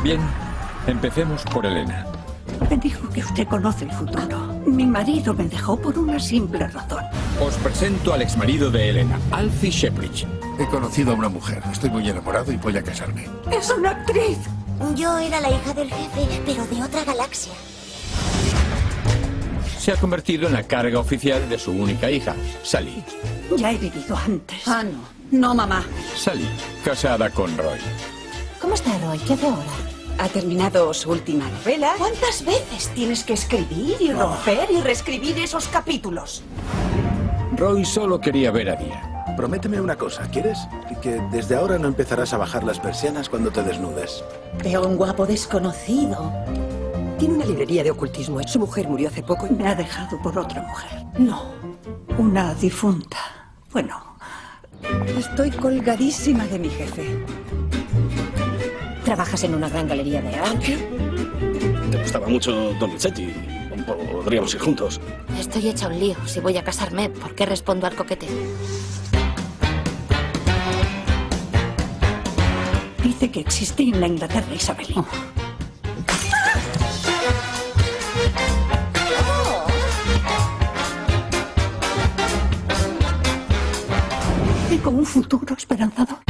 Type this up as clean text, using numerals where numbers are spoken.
Bien, empecemos por Elena. Me dijo que usted conoce el futuro. Mi marido me dejó por una simple razón. Os presento al exmarido de Elena, Alfie Sheppridge. He conocido a una mujer. Estoy muy enamorado y voy a casarme. ¡Es una actriz! Yo era la hija del jefe, pero de otra galaxia. Se ha convertido en la carga oficial de su única hija, Sally. Ya he vivido antes. Ah, no. No, mamá. Sally, casada con Roy. ¿Cómo está Roy? ¿Qué hace ahora? Ha terminado su última novela. ¿Cuántas veces tienes que escribir y romper y reescribir esos capítulos? Roy solo quería ver a Dia. Prométeme una cosa, ¿quieres? Que desde ahora no empezarás a bajar las persianas cuando te desnudes. Veo un guapo desconocido. Tiene una librería de ocultismo. Su mujer murió hace poco. Me ha dejado por otra mujer. No. Una difunta. Bueno, Estoy colgadísima de mi jefe. ¿Trabajas en una gran galería de arte? Te gustaba mucho Donizetti. Podríamos ir juntos. Estoy hecha un lío. Si voy a casarme, ¿por qué respondo al coqueteo? dice que existe en la Inglaterra isabelina. Tengo un futuro esperanzador.